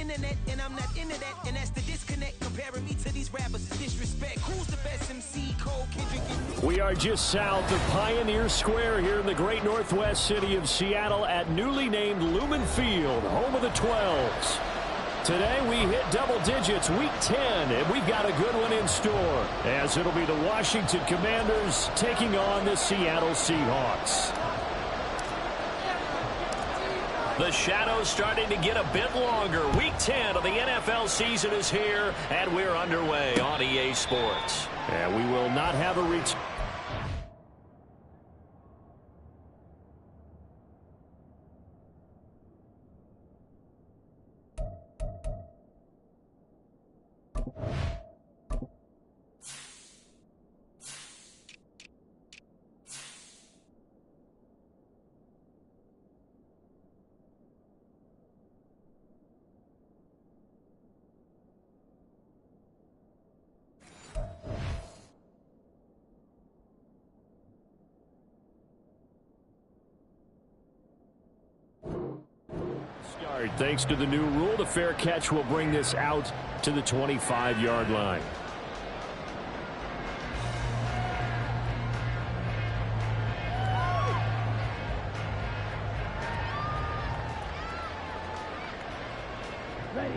internet, and I'm not into that, and that's the disconnect. Comparing me to these rappers is disrespect. Who's the best MC? Cole, Kendrick, and... We are just south of Pioneer Square here in the great northwest city of Seattle at newly named Lumen Field, home of the 12s. Today we hit double digits, week 10, and we've got a good one in store, as it'll be the Washington Commanders taking on the Seattle Seahawks. The shadows starting to get a bit longer. Week 10 of the NFL season is here, and we're underway on EA Sports. And we will not have a reach. Thanks to the new rule, the fair catch will bring this out to the 25-yard line. Ready.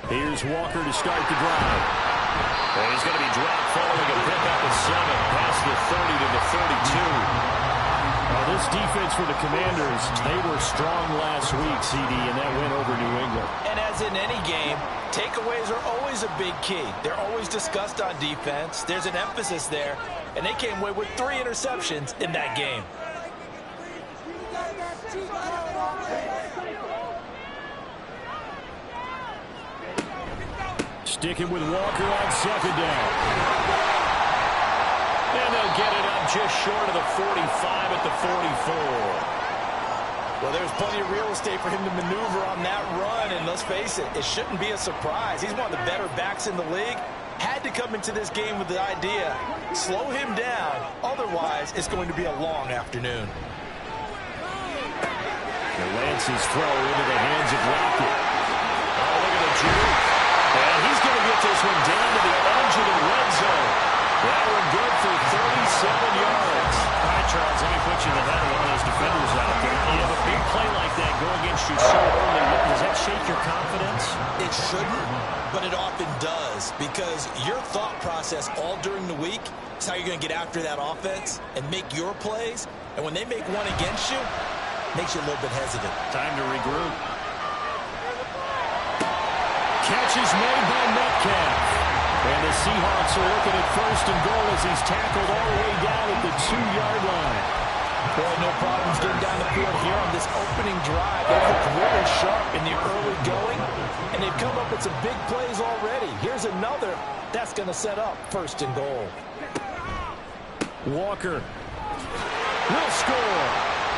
Here's Walker to start the drive. And he's going to be dropped following a pickup of 7 past the 30 to the 32. Well, this defense for the Commanders, they were strong last week, CD, and that went over New England. And as in any game, takeaways are always a big key. They're always discussed on defense. There's an emphasis there, and they came away with 3 interceptions in that game. Sticking with Walker on second down. And they'll get it up just short of the 45 at the 44. Well, there's plenty of real estate for him to maneuver on that run, and let's face it, it shouldn't be a surprise. He's one of the better backs in the league. Had to come into this game with the idea, slow him down, otherwise it's going to be a long afternoon. The Lance's throw into the hands of Rocket. Oh, look at the juke. And he's going to get this one down to the edge of the red zone. That one good for 37 yards. All right, Charles, let me put you in the head of one of those defenders out there. You have a big play like that go against you so early. Does that shake your confidence? It shouldn't, but it often does, because your thought process all during the week is how you're going to get after that offense and make your plays. And when they make one against you, it makes you a little bit hesitant. Time to regroup. Catch is made by Metcalf. And the Seahawks are looking at first and goal as he's tackled all the way down at the 2-yard line. Boy, no problems getting down the field here on this opening drive. They looked really sharp in the early going, and they've come up with some big plays already. Here's another that's going to set up first and goal. Walker will score.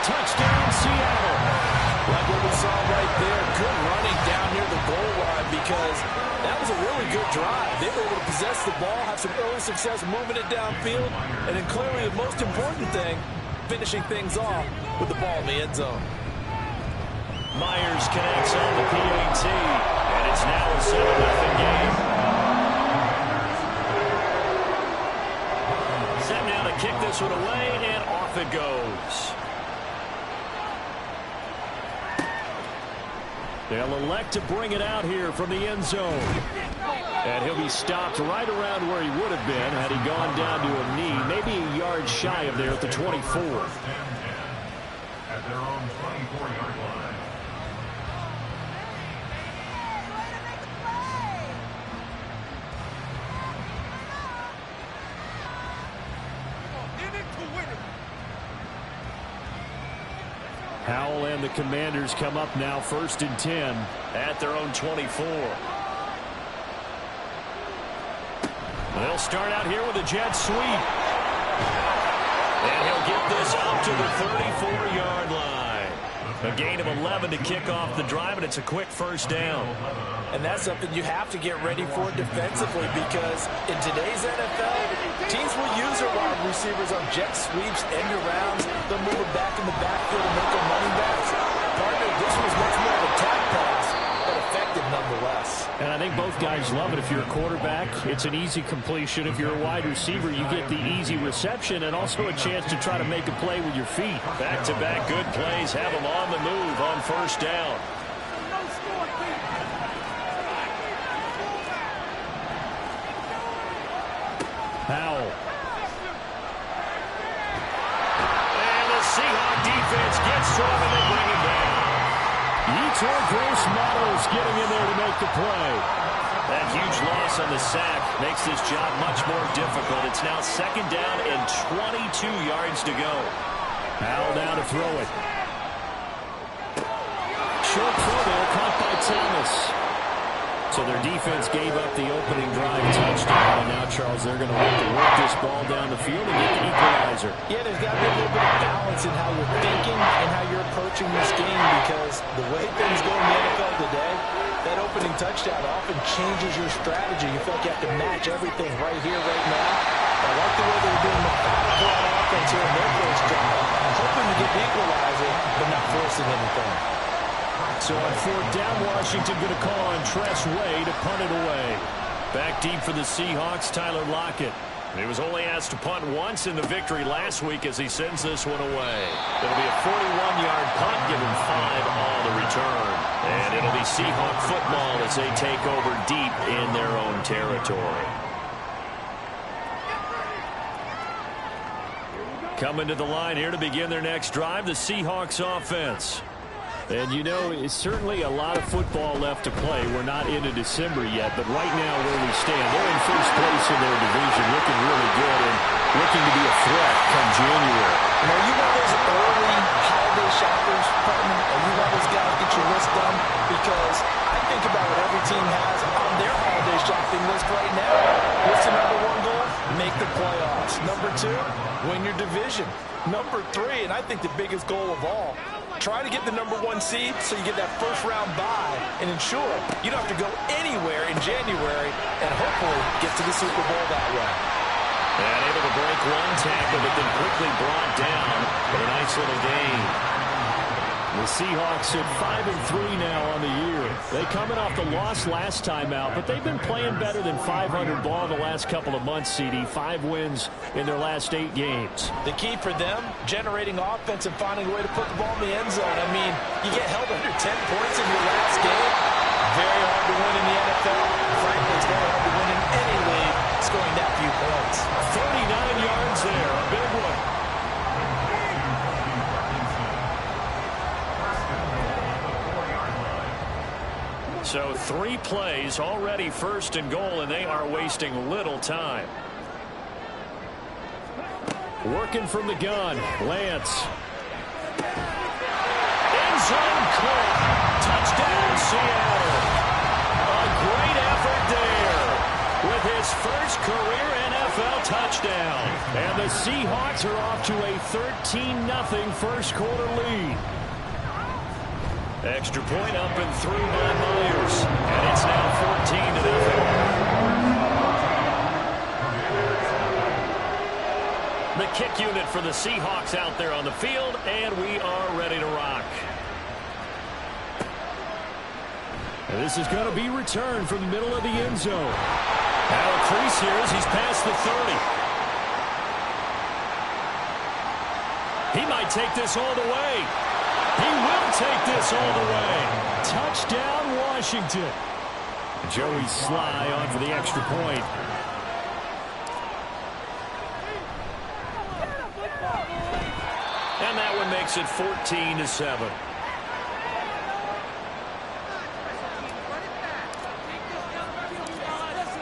Touchdown, Seattle. Like what we saw right there, good running down near the goal line, because that was a really good drive. They were able to possess the ball, have some early success moving it downfield, and then clearly the most important thing, finishing things off with the ball in the end zone. Myers connects on the PAT, and it's now a 7-0 game. Set now to kick this one away, and off it goes. They'll elect to bring it out here from the end zone. And he'll be stopped right around where he would have been had he gone down to a knee, maybe a yard shy of there at the 24. At their own 24-yard line. Howell and the Commanders come up now first and 10 at their own 24. They'll start out here with a jet sweep. And he'll get this up to the 34-yard line. A gain of 11 to kick off the drive, and it's a quick first down. And that's something you have to get ready for defensively, because in today's NFL, teams will use their wide receivers on jet sweeps, end arounds. They'll move them back in the backfield and make them running backs. Partner, this was much more of a tap pass, but effective nonetheless. And I think both guys love it. If you're a quarterback, it's an easy completion. If you're a wide receiver, you get the easy reception and also a chance to try to make a play with your feet. Back-to-back good plays have them on the move on first down. Powell. And the Seahawk defense gets to him and they bring him down. Yetur Gross-Matos getting in there to make the play. That huge loss on the sack makes this job much more difficult. It's now second down and 22 yards to go. Powell now to throw it. Short throw there, caught by Thomas. So their defense gave up the opening drive touchdown. And now, Charles, they're going to look to work this ball down the field and get the equalizer. Yeah, there's got to be a little bit of balance in how you're thinking and how you're approaching this game, because the way things go in the NFL today, that opening touchdown often changes your strategy. You feel like you have to match everything right here, right now. I like the way they're doing methodical on offense here in their first drive. I'm hoping to get the equalizer, but not forcing anything. So on fourth down, Washington going to call on Tress Way to punt it away. Back deep for the Seahawks, Tyler Lockett. He was only asked to punt once in the victory last week as he sends this one away. It'll be a 41-yard punt, given 5 on the return. And it'll be Seahawk football as they take over deep in their own territory. Coming to the line here to begin their next drive, the Seahawks offense. And, you know, it's certainly a lot of football left to play. We're not into December yet, but right now where we stand, they're in first place in their division, looking really good and looking to be a threat come January. You know, you one of those early holiday shoppers, partner, and you one of those guys get your list done, because I think about what every team has on their holiday shopping list right now. What's the number one goal? Make the playoffs. Number 2, win your division. Number 3, and I think the biggest goal of all, try to get the number 1 seed so you get that first round bye and ensure you don't have to go anywhere in January and hopefully get to the Super Bowl that way. And able to break one tackle, but then quickly brought down for a nice little gain. The Seahawks at 5-3 now on the year. They coming off the loss last time out, but they've been playing better than 500 ball the last couple of months, CD. 5 wins in their last 8 games. The key for them, generating offense and finding a way to put the ball in the end zone. I mean, you get held under 10 points in your last game. Very hard to win in the NFL. Frankly, it's very hard to win in any league scoring that few points. 39 yards there, a big one. So 3 plays already first and goal, and they are wasting little time. Working from the gun, Lance. End zone caught. Touchdown, Seattle. A great effort there with his first career NFL touchdown. And the Seahawks are off to a 13-0 first quarter lead. Extra point up and through by Myers. And it's now 14-0. The kick unit for the Seahawks out there on the field, and we are ready to rock. And this is going to be returned from the middle of the end zone. Now a crease here as he's past the 30. He might take this all the way. He will take this all the way. Touchdown, Washington. Joey Sly on for the extra point. And that one makes it 14-7.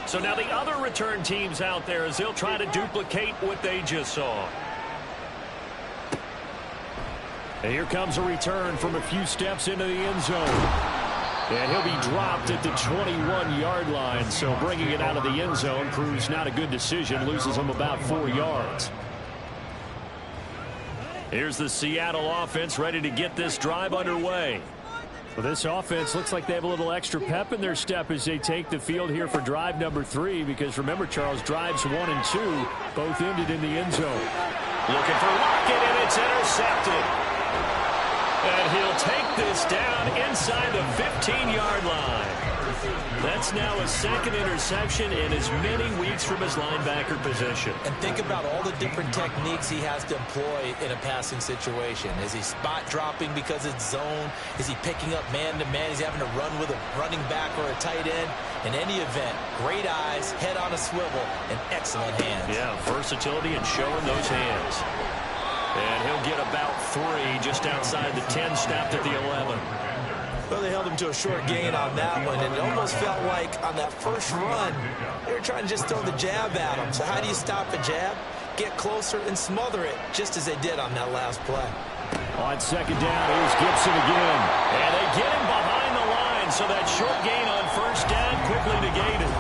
So now the other return teams out there as they'll try to duplicate what they just saw. And here comes a return from a few steps into the end zone. And he'll be dropped at the 21-yard line. So bringing it out of the end zone proves not a good decision. Loses him about 4 yards. Here's the Seattle offense ready to get this drive underway. Well, this offense looks like they have a little extra pep in their step as they take the field here for drive number 3, because remember, Charles, drives 1 and 2 both ended in the end zone. Looking for Lockett, and it's intercepted. And he'll take this down inside the 15-yard line. That's now a second interception in as many weeks from his linebacker position. And think about all the different techniques he has to employ in a passing situation. Is he spot dropping because it's zone? Is he picking up man-to-man? Is he having to run with a running back or a tight end? In any event, great eyes, head on a swivel, and excellent hands. Yeah, versatility and showing those hands. And he'll get about 3 just outside the 10, snapped at the 11. Well, they held him to a short gain on that one, and it almost felt like on that first run, they were trying to just throw the jab at him. So how do you stop a jab? Get closer and smother it, just as they did on that last play. On second down, here's Gibson again. And they get him behind the line, so that short gain on first down quickly negated.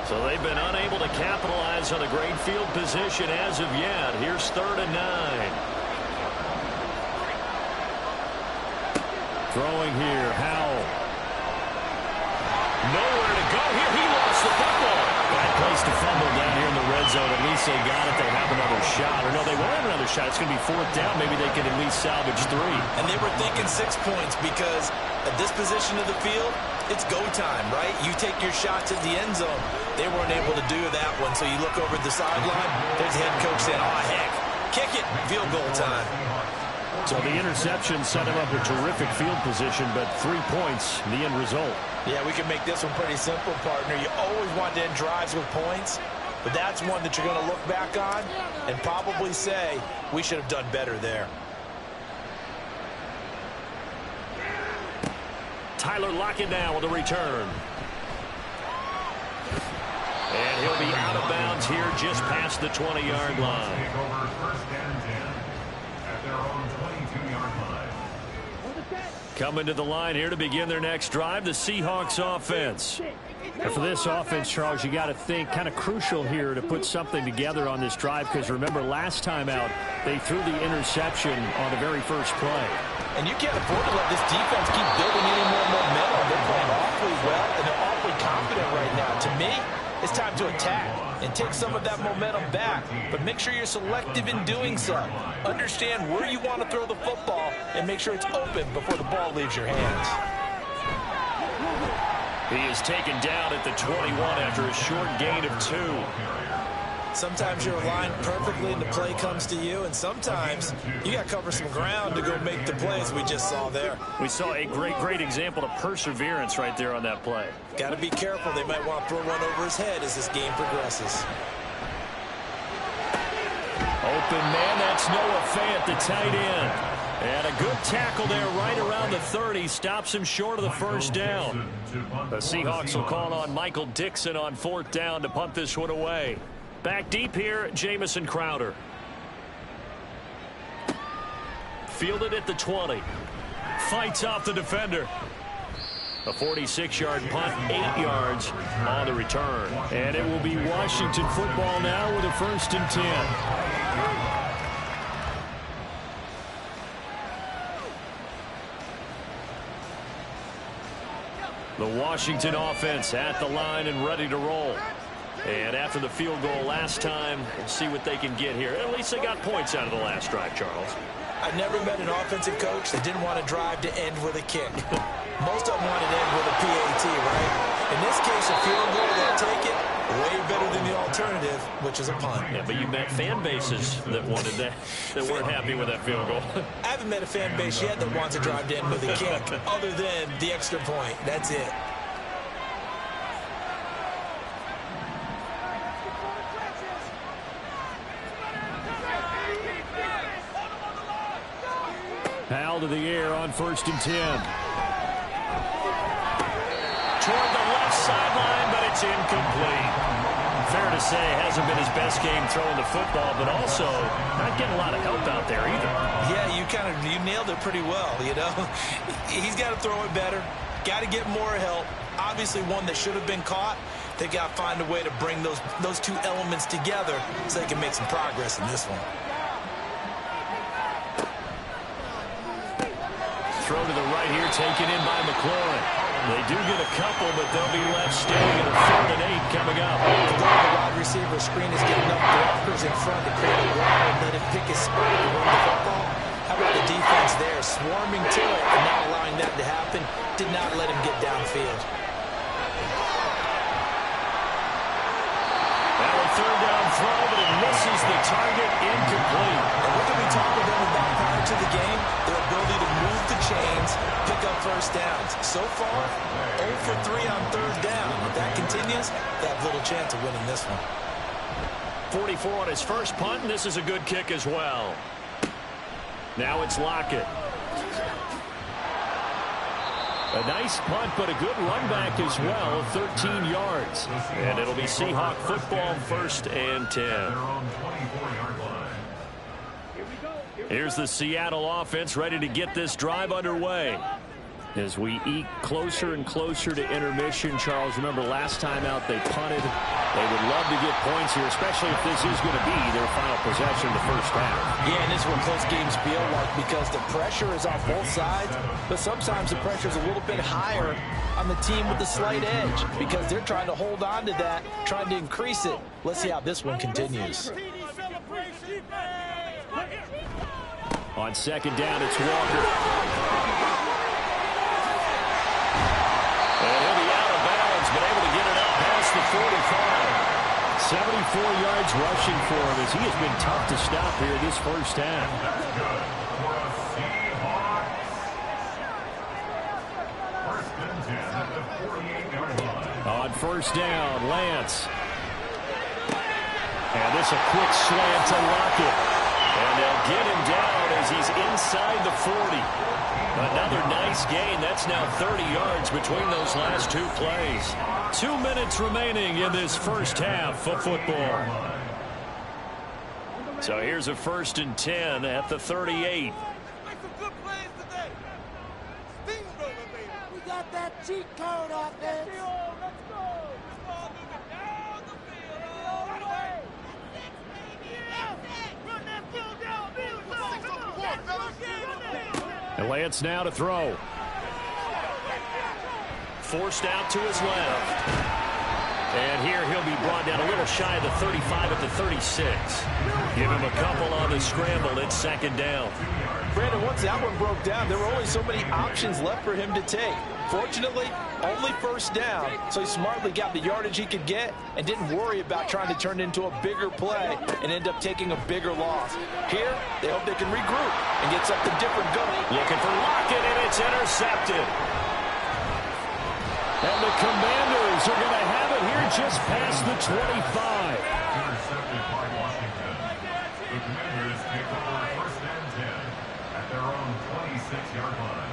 So they've been unable to capitalize on a great field position as of yet. Here's 3rd and 9. Throwing here, Howell. Nowhere to go here. He lost the football. Bad place to fumble down here in the red zone. At least they got it. They have another shot. Or no, they won't have another shot. It's going to be 4th down. Maybe they can at least salvage 3. And they were thinking 6 points because at this position of the field, it's go time, right? You take your shots at the end zone. They weren't able to do that one, so you look over at the sideline. There's the head coach saying, oh, heck, kick it, field goal time. So the interception set him up a terrific field position, but 3 points, the end result. Yeah, we can make this one pretty simple, partner. You always want to end drives with points, but that's one that you're going to look back on and probably say, we should have done better there. Tyler Lockett now with a return. And he'll be out of bounds here just past the 20-yard line. Take over 1st and 10 at their own 22-yard line. Coming to the line here to begin their next drive, the Seahawks offense. And for this offense, Charles, you got to think kind of crucial here to put something together on this drive, because remember last time out they threw the interception on the very first play. And you can't afford to let this defense keep building any more momentum. They're playing awfully well, and they're awfully confident right now. To me, it's time to attack and take some of that momentum back, but make sure you're selective in doing so. Understand where you want to throw the football and make sure it's open before the ball leaves your hands. He is taken down at the 21 after a short gain of 2. Sometimes you're aligned perfectly and the play comes to you, and sometimes you got to cover some ground to go make the plays we just saw there. We saw a great example of perseverance right there on that play. Got to be careful. They might want to throw one over his head as this game progresses. Open man, that's Noah Fant, the tight end. And a good tackle there right around the 30. Stops him short of the first down. The Seahawks will call on Michael Dixon on 4th down to punt this one away. Back deep here, Jamison Crowder. Fielded at the 20. Fights off the defender. A 46-yard punt, 8 yards on the return. And it will be Washington football now with a 1st and 10. The Washington offense at the line and ready to roll. And after the field goal last time, we'll see what they can get here. At least they got points out of the last drive, Charles. I've never met an offensive coach that didn't want to drive to end with a kick. Most of them want to end with a PAT, right? In this case, a field goal, they'll take it. Way better than the alternative, which is a punt. Yeah, but you met fan bases that wanted that, that weren't happy with that field goal. I haven't met a fan base yet that wants to drive to end with a kick, other than the extra point. That's it. Howell to the air on 1st and 10. Toward the left sideline, but it's incomplete. Fair to to say it hasn't been his best game throwing the football, but also not getting a lot of help out there either. Yeah, you nailed it pretty well, you know. He's got to throw it better, got to get more help. Obviously one that should have been caught. They got to find a way to bring those two elements together so they can make some progress in this one. Throw to the right here, taken in by McLaurin. They do get a couple, but they'll be left standing at a 3rd and 8 coming up. The wide receiver screen is getting enough blockers in front to create a wall and let him pick his spot to run the football. How about the defense there, swarming to it and not allowing that to happen? Did not let him get downfield. Now a 3rd down throw, but it misses the target, incomplete. And what did we talk to them about prior to the game? Their ability to move the chains, pick up first downs. So far, 0 for 3 on 3rd down. If that continues, they have little chance of winning this one. 44 on his first punt, and this is a good kick as well. Now it's Lockett. A nice punt, but a good run back as well, 13 yards. And it'll be Seahawk football, 1st and 10. Their own 24-yard line. Here's the Seattle offense ready to get this drive underway. As we eke closer and closer to intermission, Charles, remember last time out they punted. They would love to get points here, especially if this is going to be their final possession of the first half. Yeah, and this is what close games feel like because the pressure is on both sides, but sometimes the pressure is a little bit higher on the team with the slight edge because they're trying to hold on to that, trying to increase it. Let's see how this one continues. On 2nd down, it's Walker. And he'll be out of bounds, but able to get it up past the 45. 74 yards rushing for him as he has been tough to stop here this first half. That's good for a Seahawks. 1st and 10 at the 48-yard line. On 1st down, Lance. And this a quick slant to Lockett. And they'll get him down as he's inside the 40. Another nice gain. That's now 30 yards between those last 2 plays. 2 minutes remaining in this first half of football. So here's a 1st and 10 at the 38. We got that cheat code offense. And Lance now to throw. Forced out to his left. And here he'll be brought down a little shy of the 35 at the 36. Give him a couple on the scramble. It's 2nd down. Brandon, once that one broke down, there were only so many options left for him to take. Fortunately, only 1st down, so he smartly got the yardage he could get and didn't worry about trying to turn it into a bigger play and end up taking a bigger loss. Here, they hope they can regroup and get something different going. Looking for Lockett, and it's intercepted. And the Commanders are going to have it here just past the 25. Intercepted by Washington. The Commanders take over 1st and 10 at their own 26-yard line.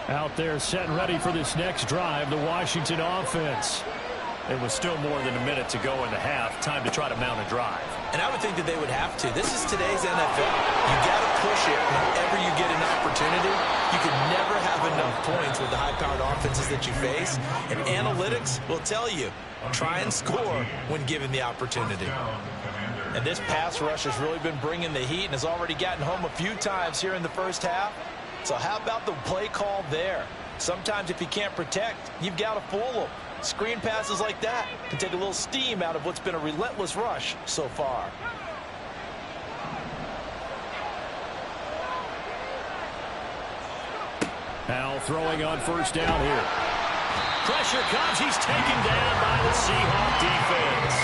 Out there set and ready for this next drive, the Washington offense. It was still more than a minute to go in the half. Time to try to mount a drive. And I would think that they would have to. This is today's NFL. You got to push it whenever you get an opportunity. You can never have enough points with the high-powered offenses that you face. And analytics will tell you, try and score when given the opportunity. And this pass rush has really been bringing the heat and has already gotten home a few times here in the first half. So how about the play call there? Sometimes if you can't protect, you've got to fool them. Screen passes like that can take a little steam out of what's been a relentless rush so far. Now throwing on 1st down here. Pressure comes. He's taken down by the Seahawk defense.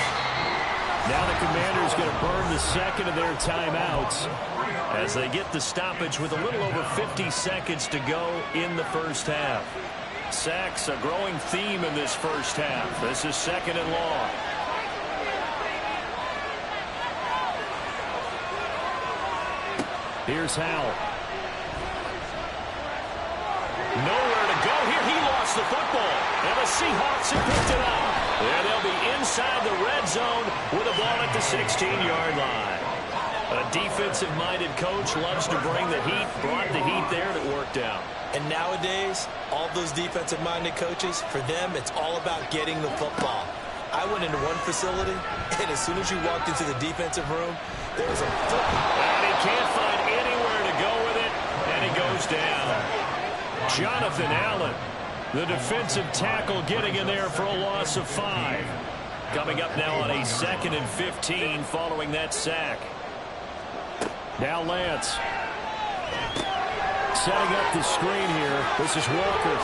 Now the Commanders going to burn the 2nd of their timeouts as they get the stoppage with a little over 50 seconds to go in the first half. Sacks, a growing theme in this first half. This is 2nd and long. Here's Howell. Nowhere to go here. He lost the football. And the Seahawks have picked it up. And they'll be inside the red zone with the ball at the 16-yard line. A defensive-minded coach loves to bring the heat. Brought the heat there, and it worked out. And nowadays, all those defensive-minded coaches, for them, it's all about getting the football. I went into one facility, and as soon as you walked into the defensive room, there was a football. And he can't find anywhere to go with it, and he goes down. Jonathan Allen, the defensive tackle, getting in there for a loss of 5. Coming up now on a 2nd and 15 following that sack. Now Lance. Setting up the screen here. This is Walker.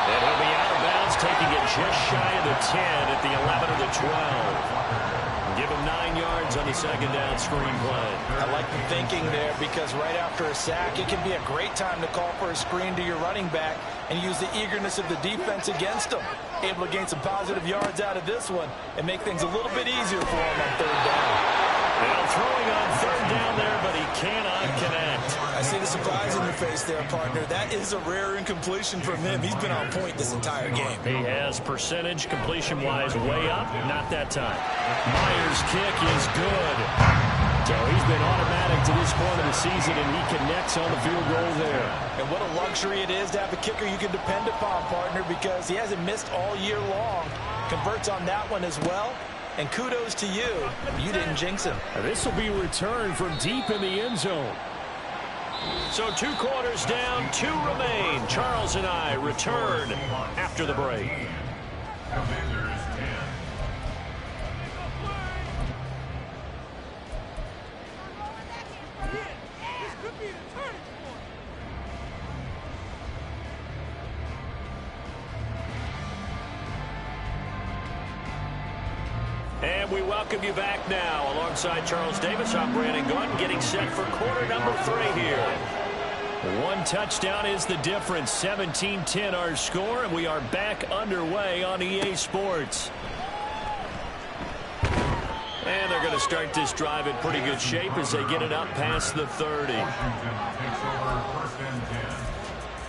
And he'll be out of bounds, taking it just shy of the 10 at the 11 or the 12. Give him 9 yards on the 2nd down screen play. I like the thinking there because right after a sack, it can be a great time to call for a screen to your running back and use the eagerness of the defense against him. Able to gain some positive yards out of this one and make things a little bit easier for him on 3rd down. Now throwing on 3rd down there, but he cannot connect. I see the surprise in your face there, partner. That is a rare incompletion from him. He's been on point this entire game. He has percentage completion-wise way up. Not that time. Myers' kick is good. So he's been automatic to this point of the season, and he connects on the field goal there. And what a luxury it is to have a kicker you can depend upon, partner, because he hasn't missed all year long. Converts on that one as well. And kudos to you. You didn't jinx him. This will be returned from deep in the end zone. So 2 quarters down, 2 remain. Charles and I return after the break. Commanders 10. And we welcome you back now. Alongside Charles Davis, I'm Brandon Gunn, getting set for quarter number 3 here. 1 touchdown is the difference. 17-10 our score, and we are back underway on EA Sports. And they're going to start this drive in pretty good shape as they get it up past the 30. Washington takes over 1st and 10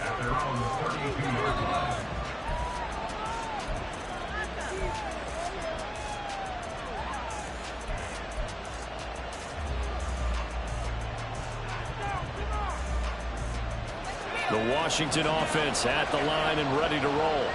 at their own 32-yard line. The Washington offense at the line and ready to roll.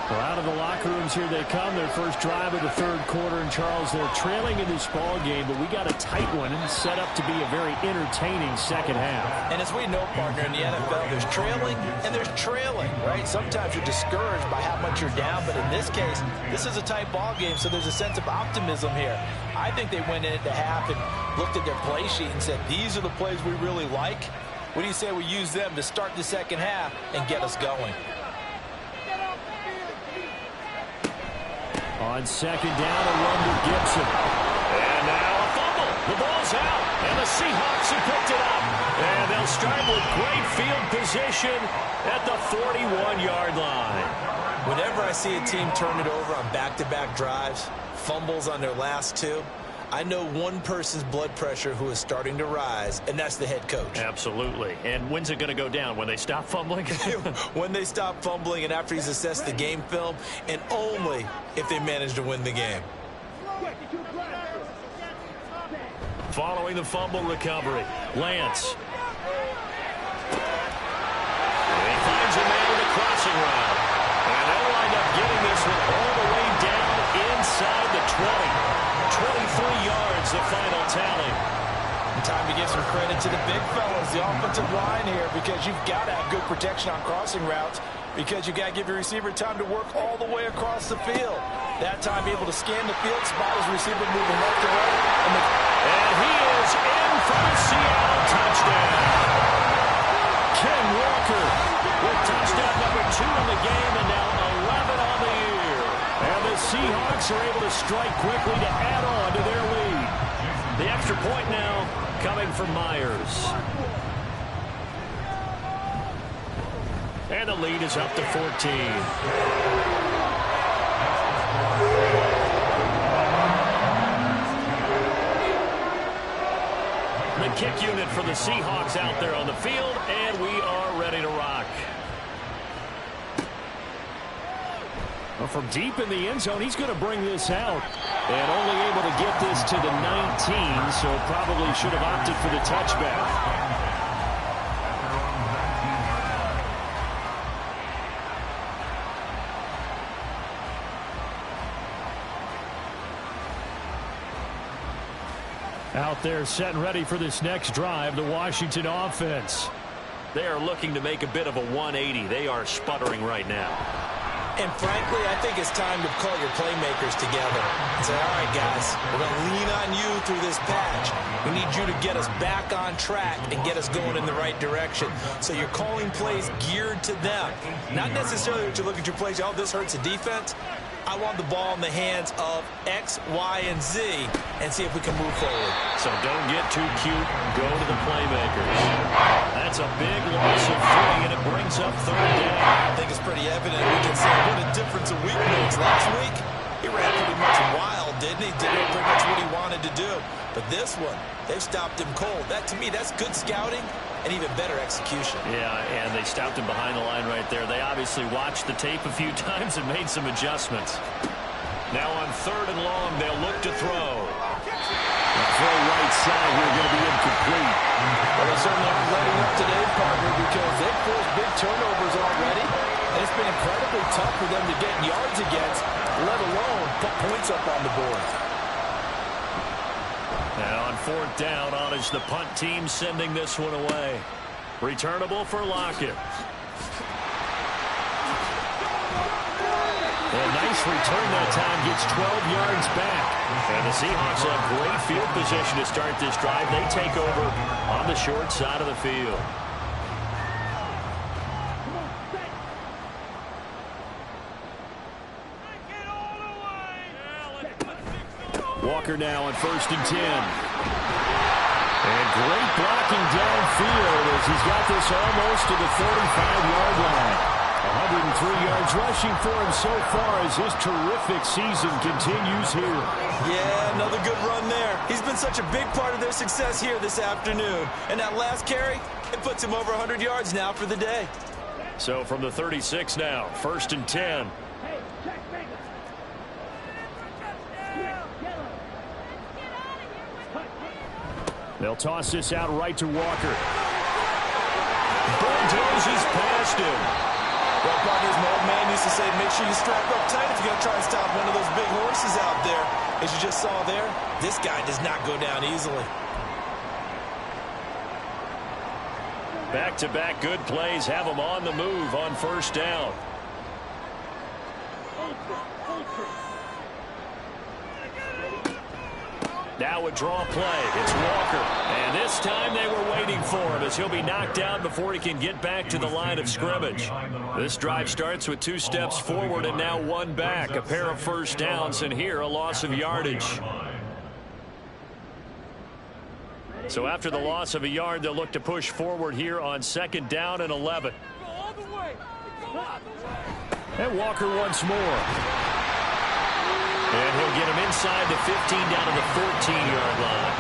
Well, out of the locker rooms here they come. Their first drive of the 3rd quarter. And Charles, they're trailing in this ball game, but we got a tight one and set up to be a very entertaining 2nd half. And as we know, partner, in the NFL, there's trailing and there's trailing, right? Sometimes you're discouraged by how much you're down, but in this case, this is a tight ball game, so there's a sense of optimism here. I think they went into half and looked at their play sheet and said, these are the plays we really like. What do you say we use them to start the 2nd half and get us going? On 2nd down, a run to Gibson. And now a fumble. The ball's out, and the Seahawks have picked it up. And they'll start with great field position at the 41-yard line. Whenever I see a team turn it over on back-to-back drives, fumbles on their last 2, I know one person's blood pressure who is starting to rise, and that's the head coach. Absolutely. And when's it going to go down? When they stop fumbling? When they stop fumbling and after he's assessed the game film, and only if they manage to win the game. Following the fumble recovery, Lance. And he finds a man in the crossing route. And they'll wind up getting this one all the way down inside the 20. 23 yards, the final tally. And time to give some credit to the big fellas, the offensive line here, because you've got to have good protection on crossing routes, because you've got to give your receiver time to work all the way across the field. That time able to scan the field, spot his receiver moving left to right. And he is in for the Seattle touchdown. Ken Walker with touchdown number 2 in the game, and now 11 on the year. And the Seahawks are able to strike quickly to add on to their lead. The extra point now coming from Myers. And the lead is up to 14. The kick unit for the Seahawks out there on the field, and we are ready to rock. Well, from deep in the end zone, he's going to bring this out. And only able to get this to the 19, so probably should have opted for the touchback. Out there set and ready for this next drive, the Washington offense. They are looking to make a bit of a 180. They are sputtering right now. And frankly, I think it's time to call your playmakers together and say, all right, guys, we're going to lean on you through this patch. We need you to get us back on track and get us going in the right direction. So you're calling plays geared to them. Not necessarily that you look at your plays, oh, this hurts the defense. I want the ball in the hands of X, Y, and Z and see if we can move forward. So don't get too cute. Go to the playmakers. That's a big loss of 3, and it brings up 3rd down. I think it's pretty evident. We can say what a difference a week makes. Last week, he ran pretty much wild, didn't he? Did pretty much what he wanted to do. But this one, they've stopped him cold. That, to me, that's good scouting and even better execution. Yeah, and they stopped him behind the line right there. They obviously watched the tape a few times and made some adjustments. Now on 3rd and long, they'll look to throw. The throw right side here going to be incomplete. Well, they certainly aren't letting up today, partner, because they've forced big turnovers already. And it's been incredibly tough for them to get yards against, let alone put points up on the board. Now on 4th down, on is the punt team sending this one away. Returnable for Lockett. A nice return that time, gets 12 yards back. And the Seahawks have great field position to start this drive. They take over on the short side of the field. Walker now on 1st and 10. And great blocking downfield as he's got this almost to the 35-yard line. 103 yards rushing for him so far as his terrific season continues here. Yeah, another good run there. He's been such a big part of their success here this afternoon. And that last carry, it puts him over 100 yards now for the day. So from the 36 now, 1st and 10. They'll toss this out right to Walker. Bulldozes past him. Well, partners, my old man used to say, make sure you strap up tight if you're going to try and stop one of those big horses out there. As you just saw there, this guy does not go down easily. Back-to-back good plays have him on the move on 1st down. Now a draw play. It's Walker. And this time they were waiting for him as he'll be knocked out before he can get back to the line of scrimmage. This drive starts with 2 steps forward and now 1 back. A pair of 1st downs, and here a loss of yardage. So after the loss of a yard, they'll look to push forward here on 2nd down and 11. And Walker once more. And he'll get him inside the 15 down to the 14-yard line.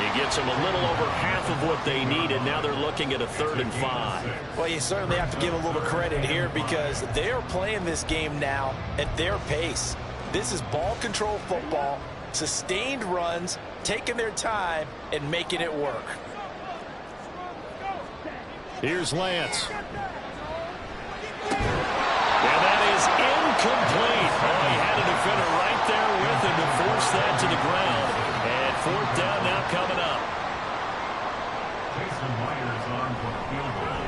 He gets them a little over half of what they needed. Now they're looking at a 3rd and 5. Well, you certainly have to give a little credit here because they are playing this game now at their pace. This is ball control football, sustained runs, taking their time, and making it work. Here's Lance. And that is incomplete. Oh, he had a defender right there with him to force that to the ground. And 4th down now coming up. Jason Myers on for the field goal.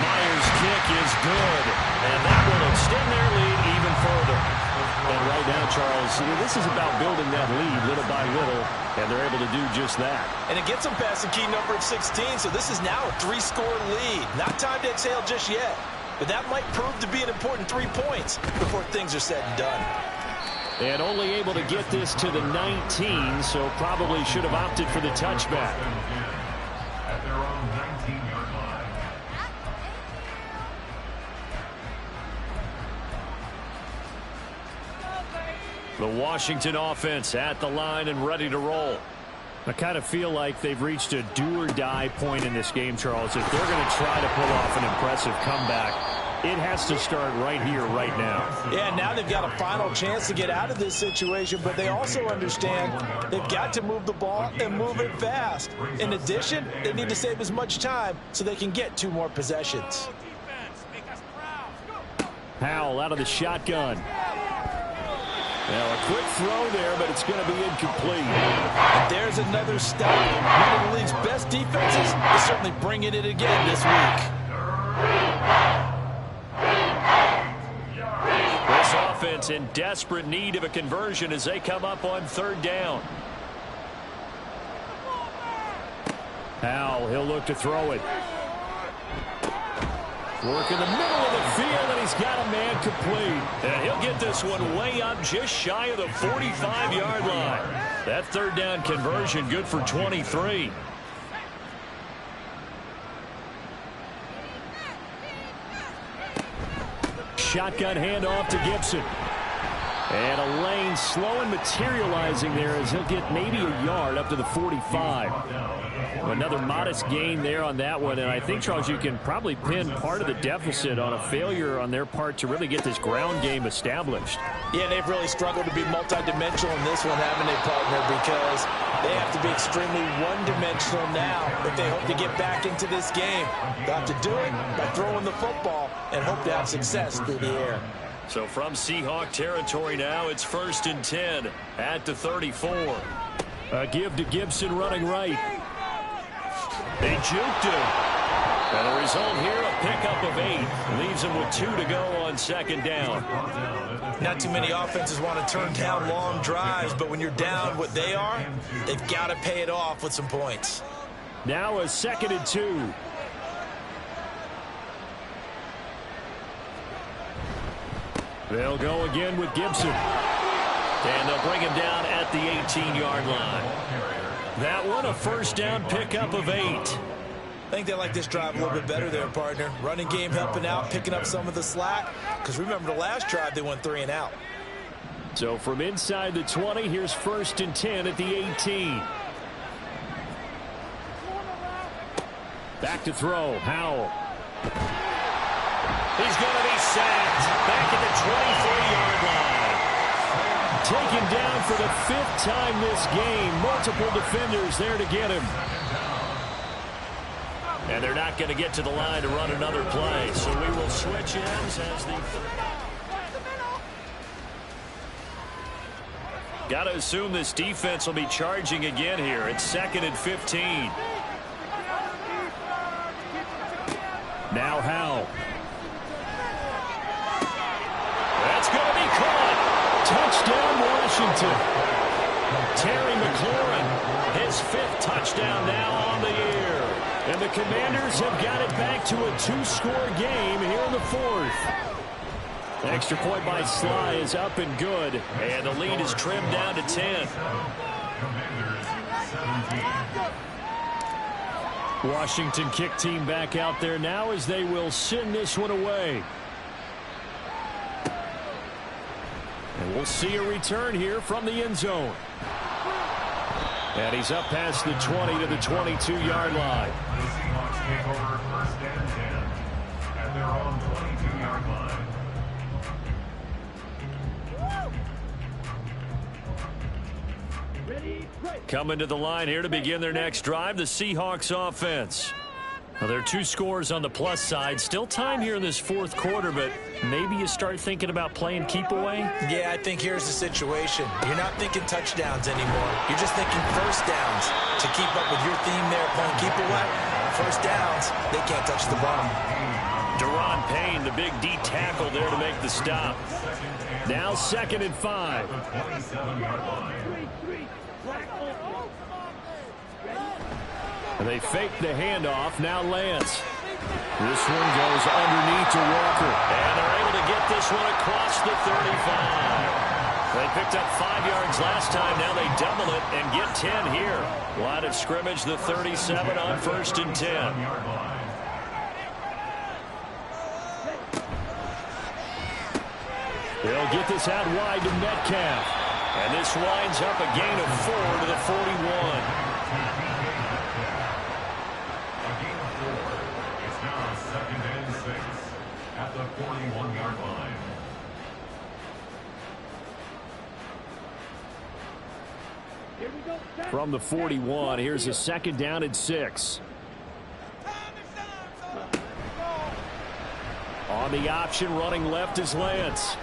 Myers' kick is good. And that will extend their lead even further. And right now, Charles, this is about building that lead little by little, and they're able to do just that. And it gets them past the key number at 16, so this is now a 3-score lead. Not time to exhale just yet, but that might prove to be an important 3 points before things are said and done. And only able to get this to the 19, so probably should have opted for the touchback. At their own 19-yard line. The Washington offense at the line and ready to roll. I kind of feel like they've reached a do-or-die point in this game, Charles. If they're going to try to pull off an impressive comeback, it has to start right here, right now. Yeah, now they've got a final chance to get out of this situation, but they also understand they've got to move the ball and move it fast. In addition, they need to save as much time so they can get 2 more possessions. Howell out of the shotgun. Now a quick throw there, but it's going to be incomplete. And there's another stop. One of the league's best defenses is certainly bringing it again this week. This offense in desperate need of a conversion as they come up on 3rd down. Howell, he'll look to throw it. Work in the middle of the field, and he's got a man complete. And he'll get this one way up just shy of the 45-yard line. That 3rd down conversion good for 23. Shotgun handoff to Gibson. And a lane slow and materializing there as he'll get maybe a yard up to the 45. Another modest gain there on that one, and I think, Charles, you can probably pin part of the deficit on a failure on their part to really get this ground game established. Yeah, they've really struggled to be multidimensional in this one, haven't they, partner, because they have to be extremely one-dimensional now if they hope to get back into this game. They'll have to do it by throwing the football and hope to have success through the air. So from Seahawk territory now, it's 1st and 10 at the 34. A give to Gibson running right. They juked him. And the result here, a pickup of 8. Leaves him with 2 to go on 2nd down. Not too many offenses want to turn down long drives, but when you're down what they are, they've got to pay it off with some points. Now a 2nd and 2. They'll go again with Gibson. And they'll bring him down at the 18-yard line. That one, a 1st down pickup of 8. I think they like this drive a little bit better there, partner. Running game helping out, picking up some of the slack. Because remember the last drive, they went 3 and out. So from inside the 20, here's 1st and 10 at the 18. Back to throw, Howell. He's going to be sacked back at the 23-yard line. Taken down for the 5th time this game. Multiple defenders there to get him. And they're not going to get to the line to run another play. So we will switch ends as the... Got to assume this defense will be charging again here. It's 2nd and 15. Now Howell. That's going to be caught. Touchdown, Washington. Terry McLaurin, his 5th touchdown now on the year. And the Commanders have got it back to a 2-score game here in the 4th. Extra point by Sly is up and good. And the lead is trimmed down to 10. Washington kick team back out there now as they will send this one away. And we'll see a return here from the end zone. And he's up past the 20 to the 22-yard line. The Seahawks take over 1st and 10 at their own 22-yard line. Coming to the line here to begin their next drive, the Seahawks offense. Well, there are 2 scores on the plus side. Still time here in this 4th quarter, but maybe you start thinking about playing keep away? Yeah, I think here's the situation. You're not thinking touchdowns anymore. You're just thinking 1st downs. To keep up with your theme there, playing keep away, 1st downs, they can't touch the ball. Deron Payne, the big D tackle there to make the stop. Now 2nd and 5. They fake the handoff. Now Lance. This one goes underneath to Walker. And they're able to get this one across the 35. They picked up 5 yards last time. Now they double it and get 10 here. Line of scrimmage, the 37 on 1st and 10. They'll get this out wide to Metcalf. And this winds up a gain of 4 to the 41. the 41-yard line. From the 41, here's a 2nd down and 6. On the option, running left is Lance.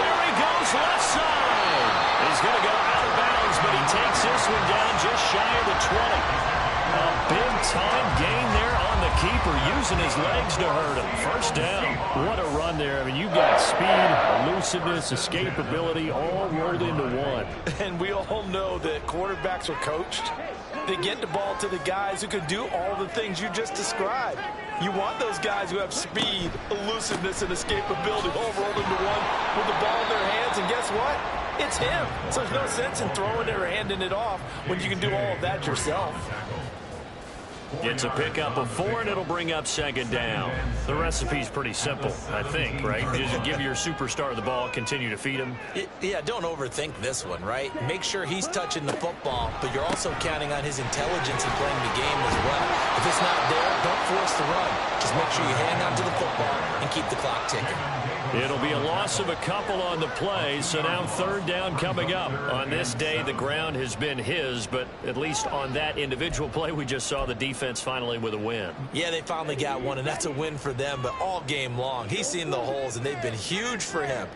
There he goes, left side. He's going to go out of bounds, but he takes this one down just shy of the 20. A big-time gain there on the keeper, using his legs to hurt him. First down. What a run there. I mean, you've got speed, elusiveness, escapability, all rolled into one. And we all know that quarterbacks are coached. They get the ball to the guys who can do all the things you just described. You want those guys who have speed, elusiveness, and escapability all rolled into one with the ball in their hands, and guess what? It's him. So there's no sense in throwing it or handing it off when you can do all of that yourself. Gets a pickup of 4, and it'll bring up 2nd down. The recipe's pretty simple, I think, right? Just give your superstar the ball, continue to feed him. Yeah, don't overthink this one, right? Make sure he's touching the football, but you're also counting on his intelligence in playing the game as well. If it's not there, don't force the run. Just make sure you hang on to the football and keep the clock ticking. It'll be a loss of a couple on the play, so now 3rd down coming up. On this day, the ground has been his, but at least on that individual play, we just saw the defense finally with a win. Yeah, they finally got one, and that's a win for them, but all game long, he's seen the holes, and they've been huge for him.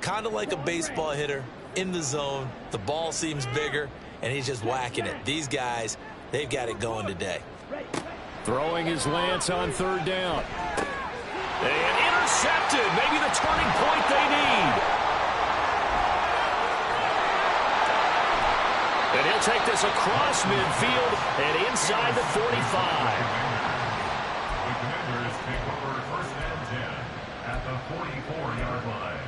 Kind of like a baseball hitter in the zone. The ball seems bigger, and he's just whacking it. These guys, they've got it going today. Throwing his Lance on 3rd down. And intercepted. Maybe the turning point they need. And he'll take this across midfield and inside the 45. The Commanders take over 1st and 10 at the 44-yard line.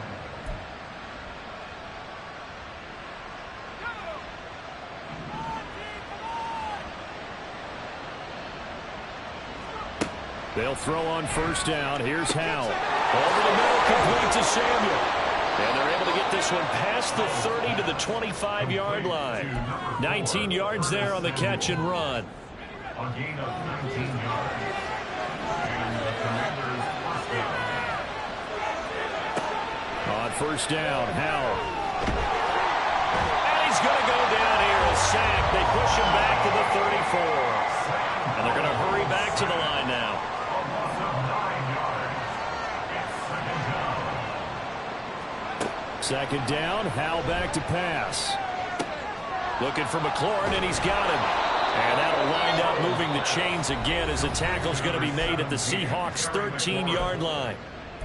They'll throw on 1st down. Here's Howell. Over the middle, complete to Samuel. And they're able to get this one past the 30 to the 25-yard line. 19 yards there on the catch and run. A gain of 19 yards. And the Commanders' 1st down. On 1st down, Howell. And he's going to go down here, a sack. They push him back to the 34. And they're going to hurry back to the line now. 2nd down, Howell back to pass. Looking for McLaurin, and he's got him. And that'll wind up moving the chains again as the tackle's going to be made at the Seahawks' 13-yard line.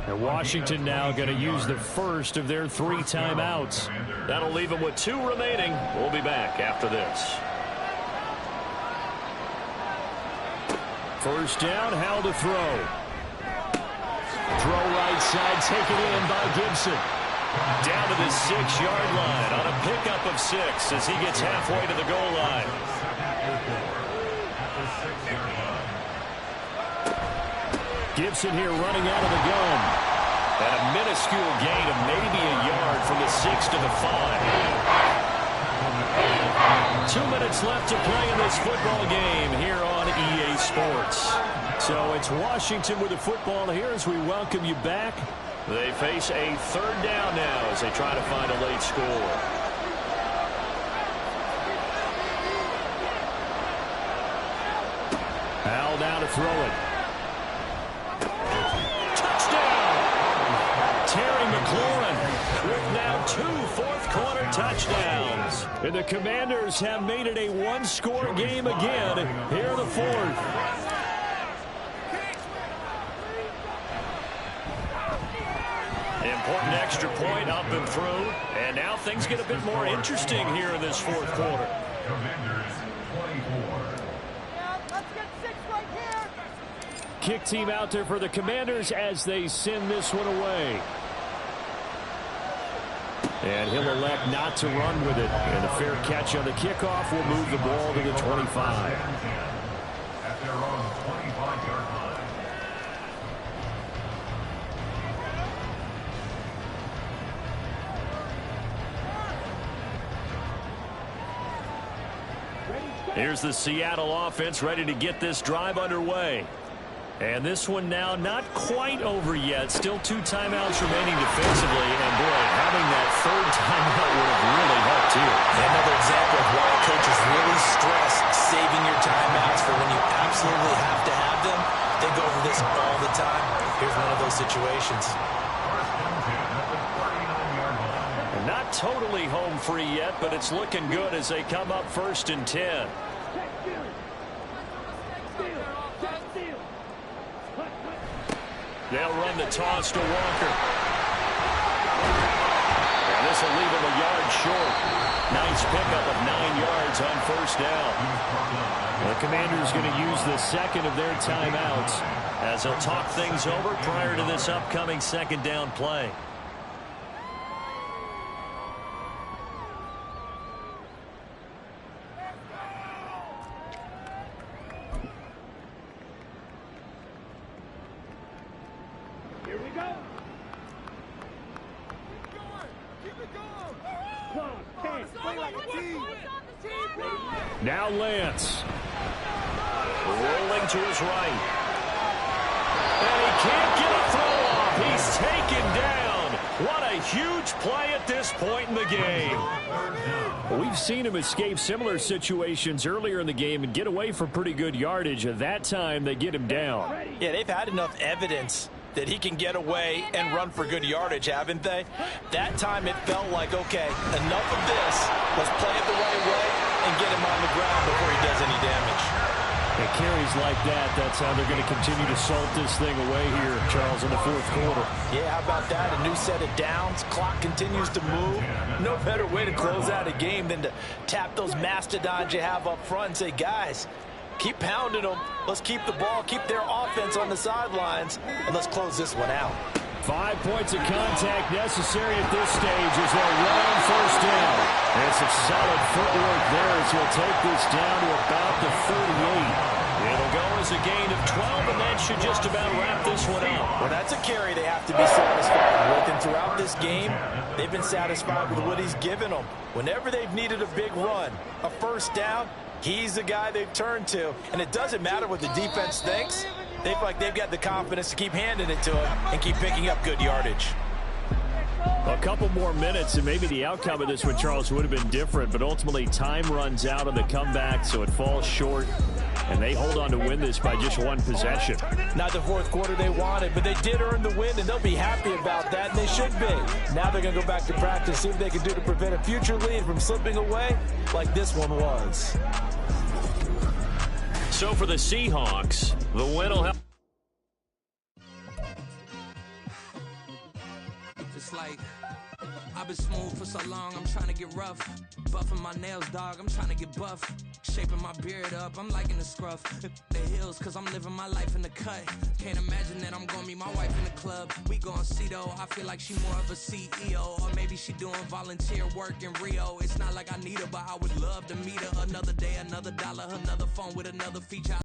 And Washington now going to use the first of their 3 timeouts. That'll leave them with 2 remaining. We'll be back after this. 1st down, Howell to throw. Throw right side, taken in by Gibson. Down to the 6-yard line on a pickup of 6 as he gets halfway to the goal line. Gibson here running out of the gun. And a minuscule gain of maybe a yard from the 6 to the 5. 2 minutes left to play in this football game here on EA Sports. So it's Washington with the football here as we welcome you back. They face a 3rd down now as they try to find a late score. Howell now to throw it. Touchdown! Terry McLaurin with now 2 fourth-quarter touchdowns. And the Commanders have made it a 1-score game again here in the 4th. Important extra point up and through. And now things get a bit more interesting here in this 4th quarter. Commanders 24. Let's get 6 right here. Kick team out there for the Commanders as they send this one away. And he'll elect not to run with it. And a fair catch on the kickoff will move the ball to the 25. At their own 25-yard line. Here's the Seattle offense ready to get this drive underway. And this one now not quite over yet. Still 2 timeouts remaining defensively. And, boy, having that third timeout would have really helped here. Another example of why coaches really stress saving your timeouts for when you absolutely have to have them. They go over this all the time. Here's one of those situations. And not totally home free yet, but it's looking good as they come up 1st and 10. They'll run the toss to Walker. And this will leave him a yard short. Nice pickup of 9 yards on 1st down. The Commanders going to use the second of their timeouts as they'll talk things over prior to this upcoming 2nd down play. Now Lance. Rolling to his right. And he can't get a throw off. He's taken down. What a huge play at this point in the game. We've seen him escape similar situations earlier in the game and get away for pretty good yardage. At that time, they get him down. Yeah, they've had enough evidence that he can get away and run for good yardage, haven't they? That time it felt like, okay, enough of this. Let's play it the right way and get him on the ground before he does any damage. It carries like that. That's how they're going to continue to salt this thing away here, Charles, in the 4th quarter. Yeah, how about that? A new set of downs. Clock continues to move. No better way to close out a game than to tap those mastodons you have up front and say, guys, keep pounding them. Let's keep the ball, keep their offense on the sidelines, and let's close this one out. 5 points of contact necessary at this stage as they'll run on 1st down. And some solid footwork there as he'll take this down to about the 38. It'll go as a gain of 12, and that should just about wrap this one up. Well, that's a carry they have to be satisfied with. And throughout this game, they've been satisfied with what he's given them. Whenever they've needed a big run, a 1st down, he's the guy they've turned to. And it doesn't matter what the defense thinks. They feel like they've got the confidence to keep handing it to him and keep picking up good yardage. A couple more minutes, and maybe the outcome of this one, Charles, would have been different. But ultimately, time runs out on the comeback, so it falls short. And they hold on to win this by just 1 possession. Not the 4th quarter they wanted, but they did earn the win, and they'll be happy about that, and they should be. Now they're going to go back to practice, see what they can do to prevent a future lead from slipping away like this one was. So for the Seahawks, the win will help. Just like I've been smooth for so long, I'm trying to get rough. Buffing my nails, dog, I'm trying to get buff. Shaping my beard up, I'm liking the scruff. The hills, cause I'm living my life in the cut. Can't imagine that I'm gonna meet my wife in the club. We gon' see though, I feel like she more of a CEO. Or maybe she doing volunteer work in Rio. It's not like I need her, but I would love to meet her. Another day, another dollar, another phone with another feature.